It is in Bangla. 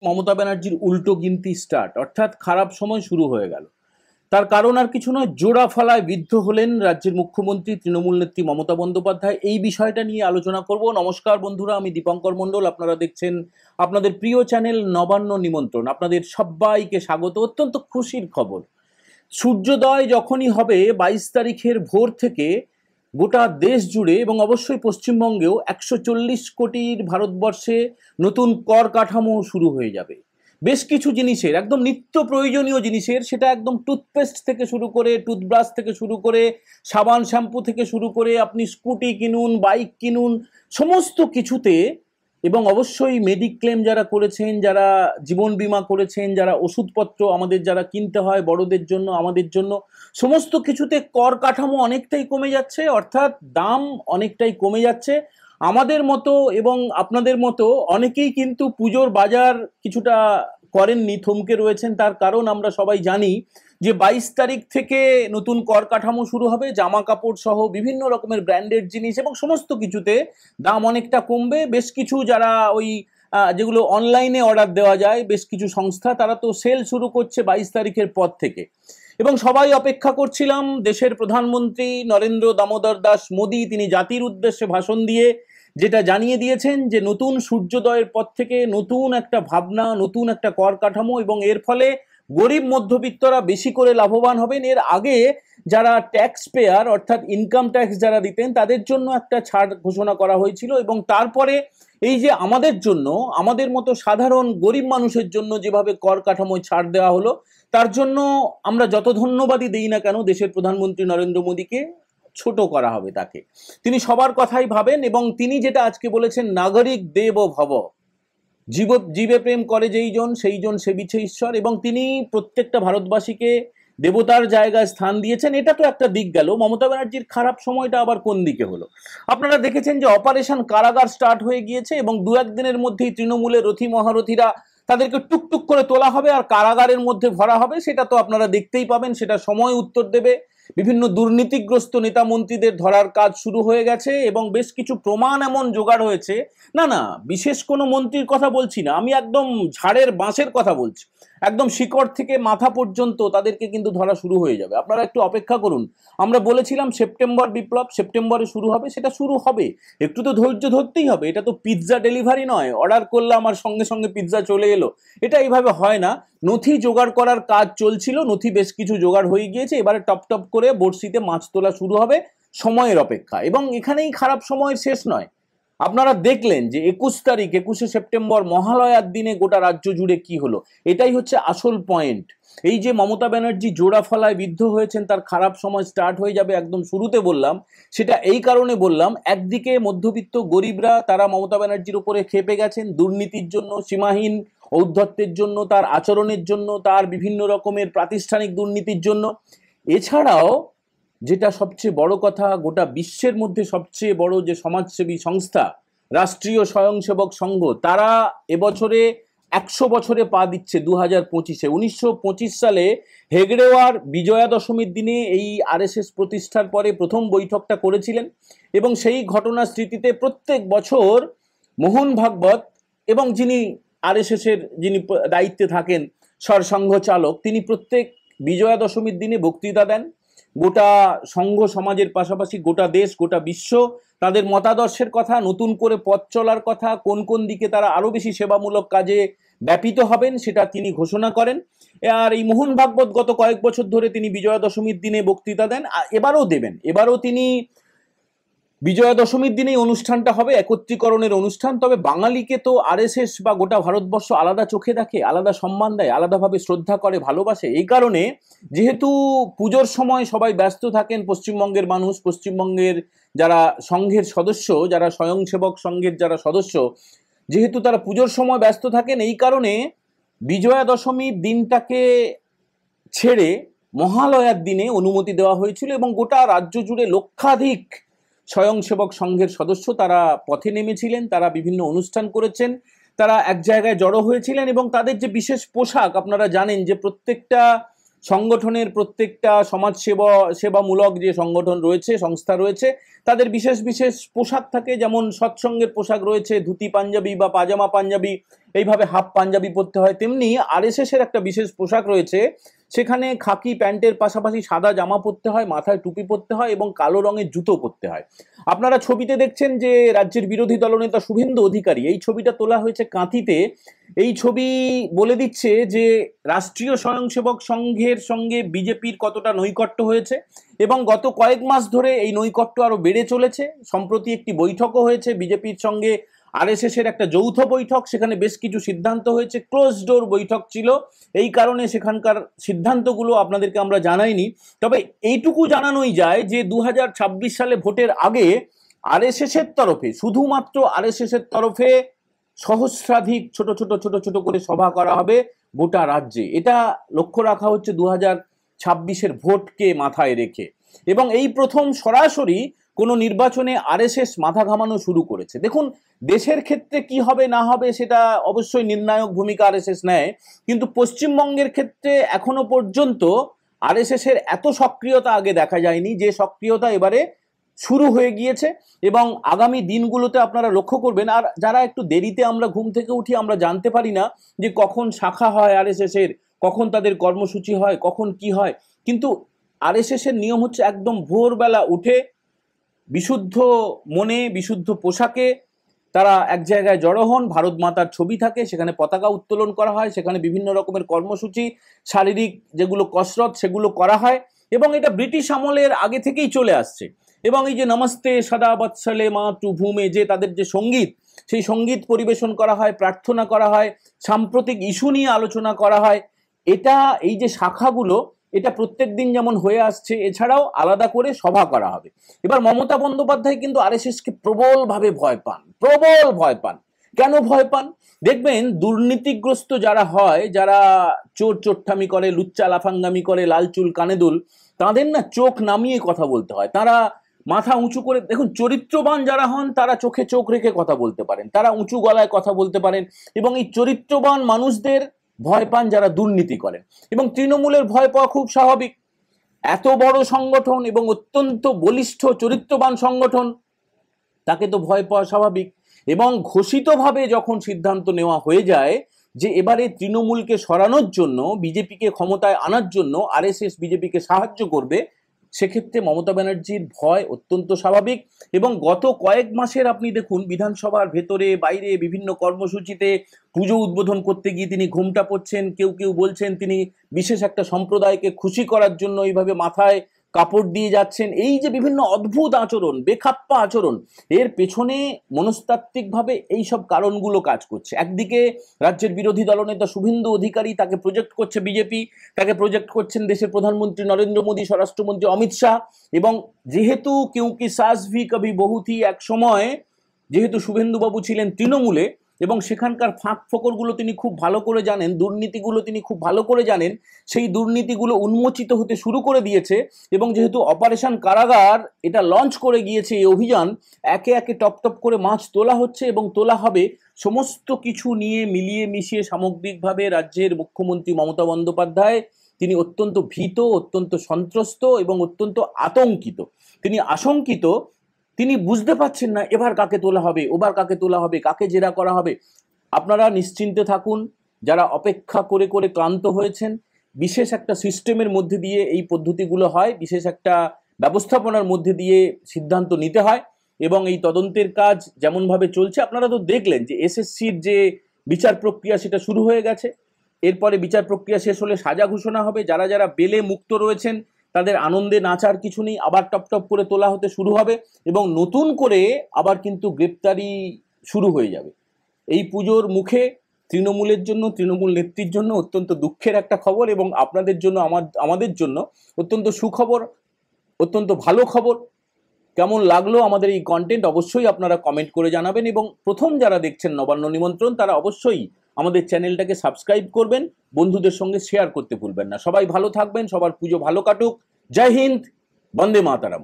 মমতা ব্যানার্জির উল্টো গিনতি স্টার্ট, অর্থাৎ খারাপ সময় শুরু হয়ে গেল। তার কারণ আর কিছু নয়, জোড়া ফলায় বিদ্ধ হলেন রাজ্যের মুখ্যমন্ত্রী তৃণমূল নেত্রী মমতা বন্দ্যোপাধ্যায়। এই বিষয়টা নিয়ে আলোচনা করব। নমস্কার বন্ধুরা, আমি দীপঙ্কর মণ্ডল, আপনারা দেখছেন আপনাদের প্রিয় চ্যানেল নবান্ন নিমন্ত্রণ। আপনাদের সবাইকে স্বাগত। অত্যন্ত খুশির খবর, সূর্যোদয় যখনই হবে 22 তারিখের ভোর থেকে গোটা দেশ জুড়ে এবং অবশ্যই পশ্চিমবঙ্গেও 140 কোটির ভারতবর্ষে নতুন কর কাঠামো শুরু হয়ে যাবে। বেশ কিছু জিনিসের, একদম নিত্য প্রয়োজনীয় জিনিসের, সেটা একদম টুথপেস্ট থেকে শুরু করে, টুথব্রাশ থেকে শুরু করে, সাবান শ্যাম্পু থেকে শুরু করে, আপনি স্কুটি কিনুন, বাইক কিনুন, সমস্ত কিছুতে, এবং অবশ্যই মেডিক্লেম যারা করেছেন, যারা জীবন বীমা করেছেন, যারা ওষুধপত্র আমাদের যারা কিনতে হয় বড়দের জন্য, আমাদের জন্য, সমস্ত কিছুতে কর কাঠামো অনেকটাই কমে যাচ্ছে, অর্থাৎ দাম অনেকটাই কমে যাচ্ছে। আমাদের মতো এবং আপনাদের মতো অনেকেই কিন্তু পুজোর বাজার কিছুটা করেননি, থমকে রয়েছেন। তার কারণ আমরা সবাই জানি যে 22 তারিখ থেকে নতুন কর কাঠামো শুরু হবে, জামা কাপড় সহ বিভিন্ন রকমের ব্র্যান্ডেড জিনিস এবং সমস্ত কিছুতে দাম অনেকটা কমবে। বেশ কিছু যারা ওই যেগুলো অনলাইনে অর্ডার দেওয়া যায়, বেশ কিছু সংস্থা, তারা তো সেল শুরু করছে 22 তারিখের পর থেকে। এবং সবাই অপেক্ষা করছিলাম দেশের প্রধানমন্ত্রী নরেন্দ্র দামোদর দাস মোদী, তিনি জাতির উদ্দেশ্যে ভাষণ দিয়ে যেটা জানিয়ে দিয়েছেন যে নতুন সূর্যোদয়ের পর থেকে নতুন একটা ভাবনা, নতুন একটা কর কাঠামো, এবং এর ফলে গরিব মধ্যবিত্তরা বেশি করে লাভবান হবেন। এর আগে যারা ট্যাক্স পেয়ার, অর্থাৎ ইনকাম ট্যাক্স যারা দিতেন, তাদের জন্য একটা ছাড় ঘোষণা করা হয়েছিল, এবং তারপরে এই যে আমাদের জন্য, আমাদের মতো সাধারণ গরিব মানুষের জন্য যেভাবে কর কাঠামোয় ছাড় দেওয়া হলো, তার জন্য আমরা যত ধন্যবাদই দেই না কেন দেশের প্রধানমন্ত্রী নরেন্দ্র মোদীকে, ছোট করা হবে তাকে। তিনি সবার কথাই ভাবেন, এবং তিনি যেটা আজকে বলেছেন, নাগরিক দেব ভব, জীবে প্রেম করে যেই জন সেই জন সেবিছে ঈশ্বর, এবং তিনি প্রত্যেকটা ভারতবাসীকে দেবতার জায়গায় স্থান দিয়েছেন। এটা তো একটা দিক গেল। মমতা ব্যানার্জির খারাপ সময়টা আবার কোন দিকে হলো? আপনারা দেখেছেন যে অপারেশন কারাগার স্টার্ট হয়ে গিয়েছে, এবং দু একদিনের মধ্যেই তৃণমূলের রথী মহারথীরা তাদেরকে টুকটুক করে তোলা হবে আর কারাগারের মধ্যে ভরা হবে। সেটা তো আপনারা দেখতেই পাবেন, সেটা সময় উত্তর দেবে। বিভিন্ন দুর্নীতিগ্রস্ত নেতা মন্ত্রীদের ধরার কাজ শুরু হয়ে গেছে, এবং বেশ কিছু প্রমাণ এমন জোগাড় হয়েছে। না না, বিশেষ কোনো মন্ত্রীর কথা বলছি না, আমি একদম ঝাড়ের বাঁশের কথা বলছি। একদম শিকড় থেকে মাথা পর্যন্ত তাদেরকে কিন্তু ধরা শুরু হয়ে যাবে। আপনারা একটু অপেক্ষা করুন। আমরা বলেছিলাম সেপ্টেম্বর বিপ্লব, সেপ্টেম্বরে শুরু হবে, সেটা শুরু হবে। একটু তো ধৈর্য ধরতেই হবে। এটা তো পিৎজা ডেলিভারি নয়, অর্ডার করলাম আর সঙ্গে সঙ্গে পিৎজা চলে এলো। এটা এইভাবে হয় না। নথি জোগাড় করার কাজ চলছিল, নথি বেশ কিছু জোগাড় হয়ে গিয়েছে, এবারে টপ টপ করে বড়শিতে মাছ তোলা শুরু হবে। সময়ের অপেক্ষা, এবং এখানেই খারাপ সময়ের শেষ নয়। আপনারা দেখলেন যে 21 সেপ্টেম্বর মহালয়ার দিনে গোটা রাজ্য জুড়ে কি হলো। এটাই হচ্ছে আসল পয়েন্ট। এই যে মমতা ব্যানার্জি জোড়া ফলায় বিদ্ধ হয়েছেন, তার খারাপ সময় স্টার্ট হয়ে যাবে, একদম শুরুতে বললাম। সেটা এই কারণে বললাম, একদিকে মধ্যবিত্ত গরিবরা তারা মমতা ব্যানার্জির উপরে খেপে গেছেন দুর্নীতির জন্য, সীমাহীন ঔদ্ধত্যের জন্য, তার আচরণের জন্য, তার বিভিন্ন রকমের প্রাতিষ্ঠানিক দুর্নীতির জন্য। এছাড়াও যেটা সবচেয়ে বড় কথা, গোটা বিশ্বের মধ্যে সবচেয়ে বড় যে সমাজসেবী সংস্থা রাষ্ট্রীয় স্বয়ংসেবক সংঘ, তারা এবছরে 100 বছরে পা দিচ্ছে 2025-এ। 1925 সালে হেগড়েওয়ার বিজয়া দশমীর দিনে এই আরএসএস প্রতিষ্ঠার পরে প্রথম বৈঠকটা করেছিলেন, এবং সেই ঘটনার স্মৃতিতে প্রত্যেক বছর মোহন ভাগবত, এবং যিনি আরএসএসের যিনি দায়িত্বে থাকেন সরসংঘ চালক, তিনি প্রত্যেক বিজয়া দশমীর দিনে বক্তৃতা দেন। গোটা সংঘ সমাজের পাশাপাশি গোটা দেশ, গোটা বিশ্ব তাদের মতাদর্শের কথা, নতুন করে পথ চলার কথা, কোন কোন দিকে তারা আরো বেশি সেবামূলক কাজে ব্যাপিত হবেন, সেটা তিনি ঘোষণা করেন। আর এই মোহন ভাগবত গত কয়েক বছর ধরে তিনি বিজয়া দশমীর দিনে বক্তৃতা দেন, এবারও দেবেন। এবারও তিনি বিজয়া দশমীর দিনেই অনুষ্ঠানটা হবে, একত্রীকরণের অনুষ্ঠান। তবে বাঙালিকে তো আরএসএস বা গোটা ভারতবর্ষ আলাদা চোখে দেখে, আলাদা সম্মান দেয়, আলাদাভাবে শ্রদ্ধা করে, ভালোবাসে। এই কারণে যেহেতু পুজোর সময় সবাই ব্যস্ত থাকেন, পশ্চিমবঙ্গের মানুষ, পশ্চিমবঙ্গের যারা সংঘের সদস্য, যারা স্বয়ংসেবক সংঘের যারা সদস্য, যেহেতু তারা পুজোর সময় ব্যস্ত থাকেন, এই কারণে বিজয়া দশমীর দিনটাকে ছেড়ে মহালয়ার দিনে অনুমতি দেওয়া হয়েছিল, এবং গোটা রাজ্য জুড়ে লক্ষাধিক স্বয়ংসেবক সংঘের সদস্য তারা পথে নেমেছিলেন, তারা বিভিন্ন অনুষ্ঠান করেছেন, তারা এক জায়গায় জড়ো হয়েছিলেন। এবং তাদের যে বিশেষ পোশাক, আপনারা জানেন যে প্রত্যেকটা সংগঠনের, প্রত্যেকটা সেবামূলক যে সংগঠন রয়েছে, সংস্থা রয়েছে, তাদের বিশেষ বিশেষ পোশাক থাকে। যেমন সৎসঙ্গের পোশাক রয়েছে, ধুতি পাঞ্জাবি বা পাজামা পাঞ্জাবি, এইভাবে হাফ পাঞ্জাবি পরতে হয়, তেমনি আরএসএস এর একটা বিশেষ পোশাক রয়েছে, সেখানে খাকি প্যান্টের পাশাপাশি সাদা জামা পরতে হয়, মাথায় টুপি পরতে হয় এবং কালো রঙের জুতো পরতে হয়। আপনারা ছবিতে দেখছেন যে রাজ্যের বিরোধী দলনেতা শুভেন্দু অধিকারী, এই ছবিটা তোলা হয়েছে কাঁথিতে। এই ছবি বলে দিচ্ছে যে রাষ্ট্রীয় স্বয়ংসেবক সংঘের সঙ্গে বিজেপির কতটা নৈকট্য হয়েছে এবং গত কয়েক মাস ধরে এই নৈকট্য আরো বেড়ে চলেছে। সম্প্রতি একটি বৈঠকও হয়েছে বিজেপির সঙ্গে আরএসএস এর, একটা যৌথ বৈঠক, সেখানে বেশ কিছু সিদ্ধান্ত হয়েছে, ক্লোজ ডোর বৈঠক ছিল, এই কারণে সেখানকার সিদ্ধান্তগুলো আপনাদেরকে আমরা জানাইনি। তবে এইটুকু জানানোই যায় যে 2026 সালে ভোটের আগে আরএসএস এর তরফে, শুধুমাত্র আরএসএস এর তরফে সহস্রাধিক ছোট ছোট ছোট ছোট করে সভা করা হবে গোটা রাজ্যে। এটা লক্ষ্য রাখা হচ্ছে 2026-এর ভোটকে মাথায় রেখে। এবং এই প্রথম সরাসরি কোনো নির্বাচনে আরএসএস মাথা ঘামানো শুরু করেছে। দেখুন, দেশের ক্ষেত্রে কি হবে না হবে সেটা অবশ্যই নির্ণায়ক ভূমিকা আরএসএস নেয়, কিন্তু পশ্চিমবঙ্গের ক্ষেত্রে এখনো পর্যন্ত আরএসএস এর এত সক্রিয়তা আগে দেখা যায়নি, যে সক্রিয়তা এবারে শুরু হয়ে গিয়েছে। এবং আগামী দিনগুলোতে আপনারা লক্ষ্য করবেন, আর যারা একটু দেরিতে আমরা ঘুম থেকে উঠি, আমরা জানতে পারি না যে কখন শাখা হয় আরএসএস এর, কখন তাদের কর্মসূচি হয়, কখন কি হয়, কিন্তু আরএসএস এর নিয়ম হচ্ছে একদম ভোরবেলা উঠে বিশুদ্ধ মনে বিশুদ্ধ পোশাকে তারা এক জায়গায় জড়ো হন, ভারত মাতার ছবি থাকে, সেখানে পতাকা উত্তোলন করা হয়, সেখানে বিভিন্ন রকমের কর্মসূচি, শারীরিক যেগুলো কসরত সেগুলো করা হয়, এবং এটা ব্রিটিশ আমলের আগে থেকেই চলে আসছে। এবং এই যে নমস্তে সদা বৎসলে মাতৃভূমে, যে তাদের যে সঙ্গীত, সেই সঙ্গীত পরিবেশন করা হয়, প্রার্থনা করা হয়, সাম্প্রতিক ইস্যু নিয়ে আলোচনা করা হয়। এটা, এই যে শাখাগুলো, এটা প্রত্যেক দিন যেমন হয়ে আসছে, এছাড়াও আলাদা করে সভা করা হবে। এবার মমতা বন্দ্যোপাধ্যায় কিন্তু আরএসএসকে প্রবলভাবে ভয় পান, প্রবল ভয় পান। কেন ভয় পান? দেখবেন, দুর্নীতিগ্রস্ত যারা হয়, যারা চোর চোট্টামি করে, লুচ্চা লাফাঙ্গামি করে, লাল চুল কানে দুল, তাদের না চোখ নামিয়ে কথা বলতে হয়, তারা মাথা উঁচু করে। দেখুন, চরিত্রবান যারা হন তারা চোখে চোখ রেখে কথা বলতে পারেন, তারা উঁচু গলায় কথা বলতে পারেন, এবং এই চরিত্রবান মানুষদের ভয় পান যারা দুর্নীতি করেন। এবং তৃণমূলের ভয় পাওয়া খুব স্বাভাবিক, এত বড় সংগঠন এবং অত্যন্ত বলিষ্ঠ চরিত্রবান সংগঠন, তাকে তো ভয় পাওয়া স্বাভাবিক। এবং ঘোষিতভাবে যখন সিদ্ধান্ত নেওয়া হয়ে যায় যে এবারে তৃণমূলকে সরানোর জন্য, বিজেপিকে ক্ষমতায় আনার জন্য আরএসএস বিজেপিকে সাহায্য করবে, সেক্ষেত্রে মমতা ব্যানার্জির ভয় অত্যন্ত স্বাভাবিক। এবং গত কয়েক মাসের আপনি দেখুন, বিধানসভার ভেতরে বাইরে বিভিন্ন কর্মসূচিতে পুজো উদ্বোধন করতে গিয়ে তিনি ঘোমটা পড়ছেন, কেউ কেউ বলছেন তিনি বিশেষ একটা সম্প্রদায়কে খুশি করার জন্য এইভাবে মাথায় কাপড় দিয়ে যাচ্ছেন। এই যে বিভিন্ন অদ্ভুত আচরণ, বেখাপ্পা আচরণ, এর পেছনে মনস্তাত্ত্বিকভাবে এই সব কারণগুলো কাজ করছে। একদিকে রাজ্যের বিরোধী দলনেতা শুভেন্দু অধিকারী, তাকে প্রজেক্ট করছে বিজেপি, তাকে প্রজেক্ট করছেন দেশের প্রধানমন্ত্রী নরেন্দ্র মোদী, স্বরাষ্ট্রমন্ত্রী অমিত শাহ। এবং যেহেতু কিউকি সাস ভি কভি বহু থি, এক সময় যেহেতু শুভেন্দুবাবু ছিলেন তৃণমূলে এবং সেখানকার ফাঁক ফোকরগুলো তিনি খুব ভালো করে জানেন, দুর্নীতিগুলো তিনি খুব ভালো করে জানেন, সেই দুর্নীতিগুলো উন্মোচিত হতে শুরু করে দিয়েছে। এবং যেহেতু অপারেশন কারাগার এটা লঞ্চ করে গিয়েছে, এই অভিযান, একে একে টপ টপ করে মাছ তোলা হচ্ছে এবং তোলা হবে। সমস্ত কিছু নিয়ে মিলিয়ে মিশিয়ে সামগ্রিকভাবে রাজ্যের মুখ্যমন্ত্রী মমতা বন্দ্যোপাধ্যায়, তিনি অত্যন্ত ভীত, অত্যন্ত সন্ত্রস্ত এবং অত্যন্ত আতঙ্কিত। তিনি আশঙ্কিত, তিনি বুঝতে পারছেন না এবার কাকে তোলা হবে, ওবার কাকে তোলা হবে, কাকে জেরা করা হবে। আপনারা নিশ্চিন্তে থাকুন, যারা অপেক্ষা করে করে ক্লান্ত হয়েছেন, বিশেষ একটা সিস্টেমের মধ্যে দিয়ে এই পদ্ধতিগুলো হয়, বিশেষ একটা ব্যবস্থাপনার মধ্যে দিয়ে সিদ্ধান্ত নিতে হয়। এবং এই তদন্তের কাজ যেমনভাবে চলছে, আপনারা তো দেখলেন যে এসএসসির যে বিচার প্রক্রিয়া সেটা শুরু হয়ে গেছে। এরপরে বিচার প্রক্রিয়া শেষ হলে সাজা ঘোষণা হবে। যারা যারা বেলে মুক্ত রয়েছেন তাদের আনন্দে নাচার কিছু নেই, আবার টপ টপ করে তোলা হতে শুরু হবে এবং নতুন করে আবার কিন্তু গ্রেপ্তারি শুরু হয়ে যাবে। এই পুজোর মুখে তৃণমূলের জন্য, তৃণমূল নেত্রীর জন্য অত্যন্ত দুঃখের একটা খবর, এবং আপনাদের জন্য, আমাদের জন্য অত্যন্ত সুখবর, অত্যন্ত ভালো খবর। কেমন লাগলো আমাদের এই কন্টেন্ট অবশ্যই আপনারা কমেন্ট করে জানাবেন, এবং প্রথম যারা দেখছেন নবান্ন নিমন্ত্রণ, তারা অবশ্যই আমাদের চ্যানেলটাকে সাবস্ক্রাইব করবেন, বন্ধুদের সঙ্গে শেয়ার করতে ভুলবেন না। সবাই ভালো থাকবেন, সবার পুজো ভালো কাটুক। জয় হিন্দ, বন্দে মাতারাম।